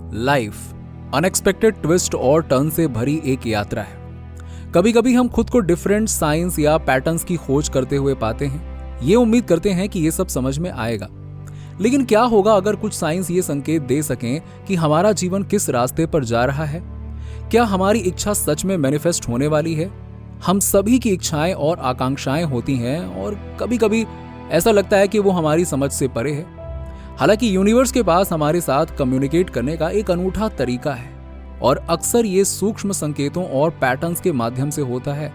Life unexpected twist और turn से भरी एक यात्रा है। कभी कभी हम खुद को डिफरेंट साइंस या पैटर्न्स की खोज करते हुए पाते हैं। ये उम्मीद करते हैं कि ये सब समझ में आएगा, लेकिन क्या होगा अगर कुछ साइंस ये संकेत दे सकें कि हमारा जीवन किस रास्ते पर जा रहा है? क्या हमारी इच्छा सच में मैनिफेस्ट होने वाली है? हम सभी की इच्छाएं और आकांक्षाएं होती हैं और कभी कभी ऐसा लगता है कि वो हमारी समझ से परे है। हालांकि यूनिवर्स के पास हमारे साथ कम्युनिकेट करने का एक अनूठा तरीका है और अक्सर ये सूक्ष्म संकेतों और पैटर्न्स के माध्यम से होता है।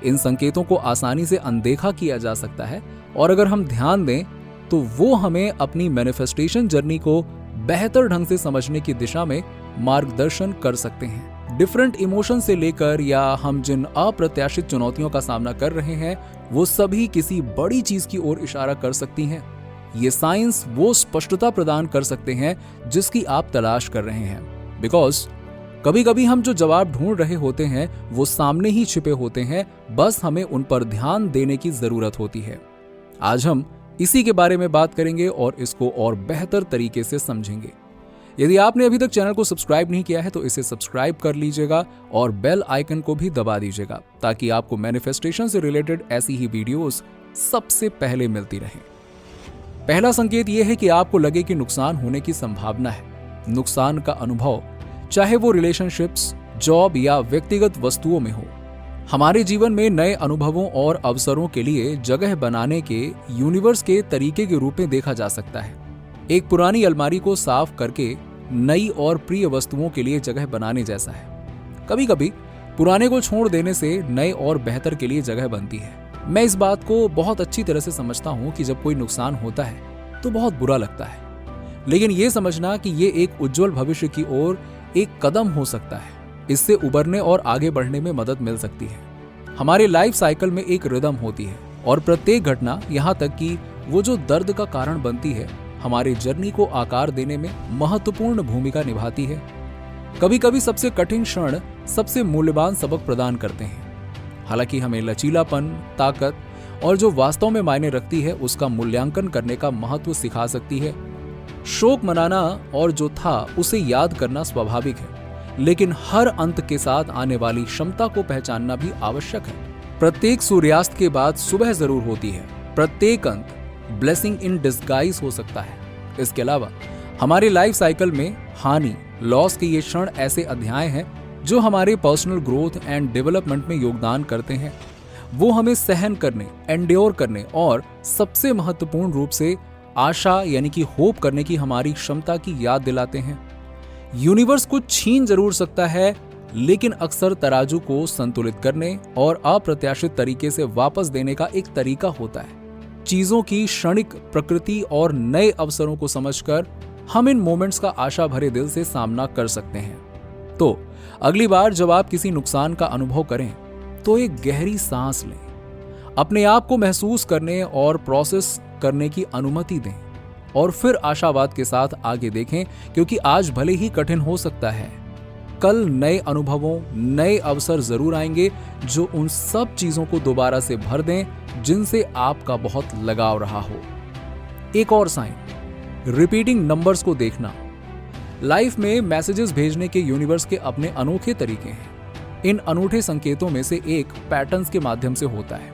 इन संकेतों को आसानी से अनदेखा किया जा सकता है और अगर हम ध्यान दें तो वो हमें अपनी मैनिफेस्टेशन जर्नी को बेहतर ढंग से समझने की दिशा में मार्गदर्शन कर सकते हैं। डिफरेंट इमोशन से लेकर या हम जिन अप्रत्याशित चुनौतियों का सामना कर रहे हैं वो सभी किसी बड़ी चीज की ओर इशारा कर सकती हैं। ये साइंस वो स्पष्टता प्रदान कर सकते हैं जिसकी आप तलाश कर रहे हैं, बिकॉज कभी कभी हम जो जवाब ढूंढ रहे होते हैं वो सामने ही छिपे होते हैं, बस हमें उन पर ध्यान देने की जरूरत होती है। आज हम इसी के बारे में बात करेंगे और इसको और बेहतर तरीके से समझेंगे। यदि आपने अभी तक चैनल को सब्सक्राइब नहीं किया है तो इसे सब्सक्राइब कर लीजिएगा और बेल आइकन को भी दबा दीजिएगा ताकि आपको मैनिफेस्टेशन से रिलेटेड ऐसी ही वीडियोस सबसे पहले मिलती रहें। पहला संकेत यह है कि आपको लगे कि नुकसान होने की संभावना है। नुकसान का अनुभव, चाहे वो रिलेशनशिप्स, जॉब या व्यक्तिगत वस्तुओं में हो, हमारे जीवन में नए अनुभवों और अवसरों के लिए जगह बनाने के यूनिवर्स के तरीके के रूप में देखा जा सकता है। एक पुरानी अलमारी को साफ करके नई और प्रिय वस्तुओं के लिए जगह बनाने जैसा है। कभी कभी पुराने को छोड़ देने से नए और बेहतर के लिए जगह बनती है। मैं इस बात को बहुत अच्छी तरह से समझता हूँ कि जब कोई नुकसान होता है तो बहुत बुरा लगता है, लेकिन ये समझना कि ये एक उज्जवल भविष्य की ओर एक कदम हो सकता है, इससे उबरने और आगे बढ़ने में मदद मिल सकती है। हमारे लाइफ साइकिल में एक रिदम होती है और प्रत्येक घटना, यहाँ तक कि वो जो दर्द का कारण बनती है, हमारी जर्नी को आकार देने में महत्वपूर्ण भूमिका निभाती है। कभी कभी सबसे कठिन क्षण सबसे मूल्यवान सबक प्रदान करते हैं। हालांकि हमें लचीलापन, ताकत और जो वास्तव में मायने रखती है उसका मूल्यांकन करने का महत्व सिखा सकती है। शोक मनाना और जो था उसे याद करना स्वाभाविक है, लेकिन हर अंत के साथ आने वाली क्षमता को पहचानना भी आवश्यक है। प्रत्येक सूर्यास्त के बाद सुबह जरूर होती है। प्रत्येक अंत ब्लेसिंग इन डिस्गाइज हो सकता है। इसके अलावा हमारे लाइफ साइकिल में हानि, लॉस के ये क्षण ऐसे अध्याय हैं जो हमारे पर्सनल ग्रोथ एंड डेवलपमेंट में योगदान करते हैं। वो हमें सहन करने, एंड्योर करने और सबसे महत्वपूर्ण रूप से आशा यानी कि होप करने की हमारी क्षमता की याद दिलाते हैं। यूनिवर्स कुछ छीन जरूर सकता है, लेकिन अक्सर तराजू को संतुलित करने और अप्रत्याशित तरीके से वापस देने का एक तरीका होता है। चीजों की क्षणिक प्रकृति और नए अवसरों को समझकर हम इन मोमेंट्स का आशा भरे दिल से सामना कर सकते हैं। तो अगली बार जब आप किसी नुकसान का अनुभव करें तो एक गहरी सांस लें, अपने आप को महसूस करने और प्रोसेस करने की अनुमति दें और फिर आशावाद के साथ आगे देखें, क्योंकि आज भले ही कठिन हो सकता है, कल नए अनुभवों, नए अवसर जरूर आएंगे जो उन सब चीजों को दोबारा से भर दें जिनसे आपका बहुत लगाव रहा हो। एक और साइन, रिपीटिंग नंबर्स को देखना। लाइफ में मैसेजेस भेजने के यूनिवर्स के अपने अनोखे तरीके हैं। इन अनूठे संकेतों में से एक पैटर्न्स के माध्यम से होता है,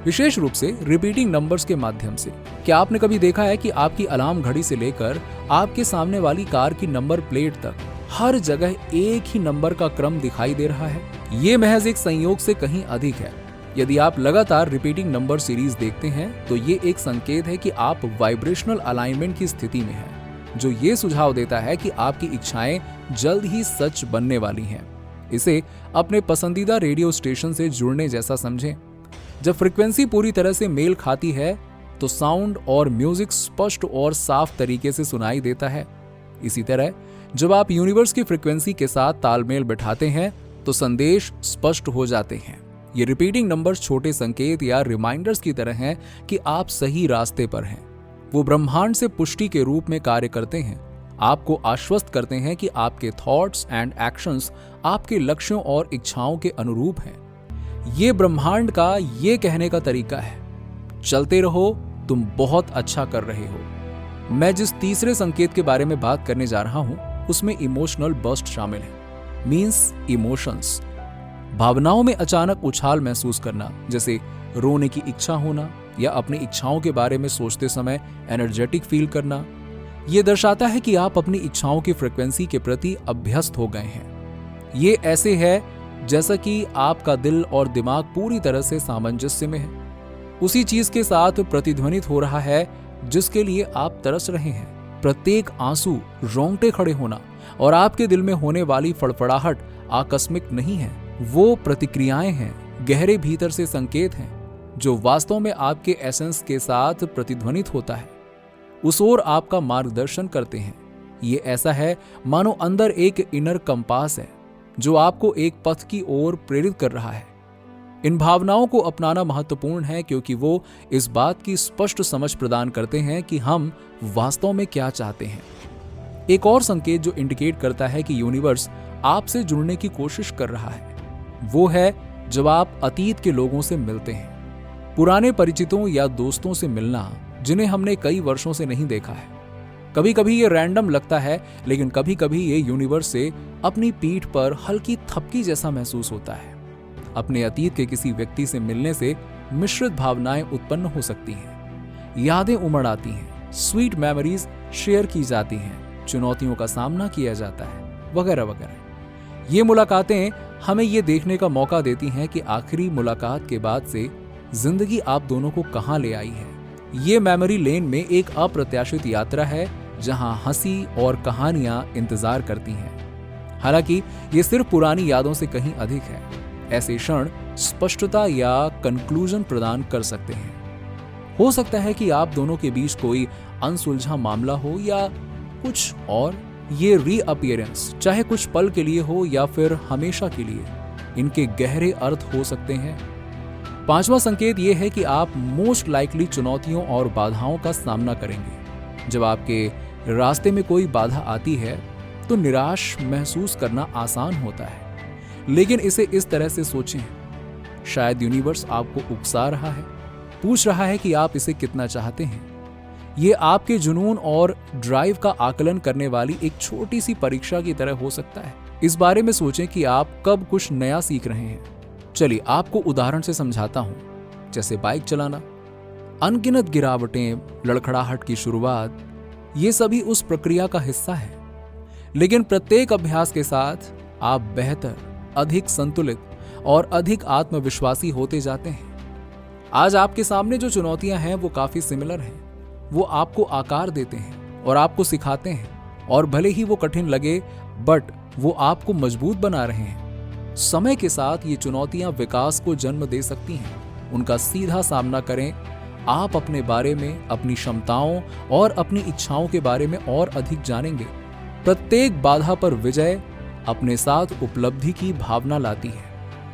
विशेष रूप से रिपीटिंग नंबर्स के माध्यम से। क्या आपने कभी देखा है कि आपकी अलार्म घड़ी से लेकर आपके सामने वाली कार की नंबर प्लेट तक हर जगह एक ही नंबर का क्रम दिखाई दे रहा है? ये महज एक संयोग से कहीं अधिक है। यदि आप लगातार रिपीटिंग नंबर सीरीज देखते हैं तो ये एक संकेत है कि आप वाइब्रेशनल अलाइनमेंट की स्थिति में हैं, जो ये सुझाव देता है कि आपकी इच्छाएं जल्द ही सच बनने वाली हैं। इसे अपने पसंदीदा रेडियो स्टेशन से जुड़ने जैसा समझें। जब फ्रीक्वेंसी पूरी तरह से मेल खाती है तो साउंड और म्यूजिक स्पष्ट और साफ तरीके से सुनाई देता है। इसी तरह जब आप यूनिवर्स की फ्रीक्वेंसी के साथ तालमेल बिठाते हैं तो संदेश स्पष्ट हो जाते हैं। ये रिपीटिंग नंबर्स छोटे संकेत या रिमाइंडर्स की तरह हैं कि आप सही रास्ते पर हैं। वो ब्रह्मांड से पुष्टि के रूप में कार्य करते हैं, आपको आश्वस्त करते हैं कि आपके थॉट्स एंड एक्शंस आपके लक्ष्यों और इच्छाओं के अनुरूप हैं। ये ब्रह्मांड का ये कहने का तरीका है, चलते रहो, तुम बहुत अच्छा कर रहे हो। मैं जिस तीसरे संकेत के बारे में बात करने जा रहा हूं उसमें इमोशनल बर्स्ट शामिल है। मीन्स इमोशंस, भावनाओं में अचानक उछाल महसूस करना, जैसे रोने की इच्छा होना या अपनी इच्छाओं के बारे में सोचते समय एनर्जेटिक फील करना। यह दर्शाता है कि आप अपनी इच्छाओं की फ्रिक्वेंसी के प्रति अभ्यस्त हो गए हैं। ये ऐसे है जैसा कि आपका दिल और दिमाग पूरी तरह से सामंजस्य में है, उसी चीज के साथ प्रतिध्वनित हो रहा है जिसके लिए आप तरस रहे हैं। प्रत्येक आंसू, रोंगटे खड़े होना और आपके दिल में होने वाली फड़फड़ाहट आकस्मिक नहीं है, वो प्रतिक्रियाएं हैं, गहरे भीतर से संकेत हैं जो वास्तव में आपके एसेंस के साथ प्रतिध्वनित होता है, उस ओर आपका मार्गदर्शन करते हैं। ये ऐसा है मानो अंदर एक इनर कंपास है जो आपको एक पथ की ओर प्रेरित कर रहा है। इन भावनाओं को अपनाना महत्वपूर्ण है क्योंकि वो इस बात की स्पष्ट समझ प्रदान करते हैं कि हम वास्तव में क्या चाहते हैं। एक और संकेत जो इंडिकेट करता है कि यूनिवर्स आपसे जुड़ने की कोशिश कर रहा है, वो है जब आप अतीत के लोगों से मिलते हैं, पुराने परिचितों या दोस्तों से मिलना जिन्हें हमने कई वर्षों से नहीं देखा है। कभी कभी ये रैंडम लगता है, लेकिन कभी कभी ये यूनिवर्स से अपनी पीठ पर हल्की थपकी जैसा महसूस होता है। अपने अतीत के किसी व्यक्ति से मिलने से मिश्रित भावनाएं उत्पन्न हो सकती हैं, यादें उमड़ आती हैं, स्वीट मेमोरीज शेयर की जाती हैं, चुनौतियों का सामना किया जाता है, वगैरह वगैरह। ये मुलाकातें हमें ये देखने का मौका देती हैं कि आखिरी मुलाकात के बाद से जिंदगी आप दोनों को कहां ले आई है। ये मेमोरी लेन में एक अप्रत्याशित यात्रा है जहां हंसी और कहानियां इंतजार करती हैं। हालांकि ये सिर्फ पुरानी यादों से कहीं अधिक है। ऐसे क्षण स्पष्टता या कंक्लूजन प्रदान कर सकते हैं। हो सकता है कि आप दोनों के बीच कोई अनसुलझा मामला हो या कुछ और। ये रीअपीयरेंस चाहे कुछ पल के लिए हो या फिर हमेशा के लिए, इनके गहरे अर्थ हो सकते हैं। पांचवा संकेत यह है कि आप मोस्ट लाइकली चुनौतियों और बाधाओं का सामना करेंगे। जब आपके रास्ते में कोई बाधा आती है तो निराश महसूस करना आसान होता है, लेकिन इसे इस तरह से सोचें, शायद यूनिवर्स आपको उकसा रहा है, पूछ रहा है कि आप इसे कितना चाहते हैं। ये आपके जुनून और ड्राइव का आकलन करने वाली एक छोटी सी परीक्षा की तरह हो सकता है। इस बारे में सोचें कि आप कब कुछ नया सीख रहे हैं। चलिए आपको उदाहरण से समझाता हूं, जैसे बाइक चलाना, अनगिनत गिरावटें, लड़खड़ाहट की शुरुआत, ये सभी उस प्रक्रिया का हिस्सा है। लेकिन प्रत्येक अभ्यास के साथ आप बेहतर, अधिक संतुलित और अधिक आत्मविश्वासी होते जाते हैं। आज आपके सामने जो चुनौतियां हैं वो काफी सिमिलर हैं। वो आपको आकार देते हैं और आपको सिखाते हैं, और भले ही वो कठिन लगे बट वो आपको मजबूत बना रहे हैं। समय के साथ ये चुनौतियां विकास को जन्म दे सकती हैं। उनका सीधा सामना करें। आप अपने बारे में, अपनी क्षमताओं और अपनी इच्छाओं के बारे में और अधिक जानेंगे। प्रत्येक बाधा पर विजय अपने साथ उपलब्धि की भावना लाती है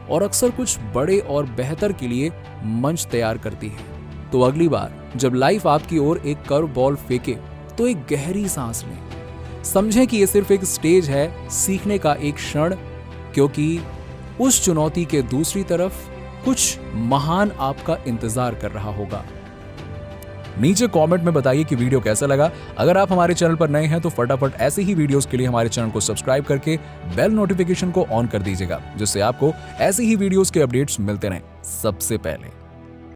और अक्सर कुछ बड़े और बेहतर के लिए मंच तैयार करती है। तो अगली बार जब लाइफ आपकी ओर एक कर्व बॉल फेंके तो एक गहरी सांस लें। समझें कि यह सिर्फ एक स्टेज है, सीखने का एक क्षण, क्योंकि उस चुनौती के दूसरी तरफ कुछ महान आपका इंतजार कर रहा होगा। नीचे कमेंट में बताइए कि वीडियो कैसा लगा। अगर आप हमारे चैनल पर नए हैं तो फटाफट ऐसे ही वीडियोस के लिए हमारे चैनल को सब्सक्राइब करके बेल नोटिफिकेशन को ऑन कर दीजिएगा, जिससे आपको ऐसे ही वीडियोस के अपडेट्स मिलते रहें सबसे पहले।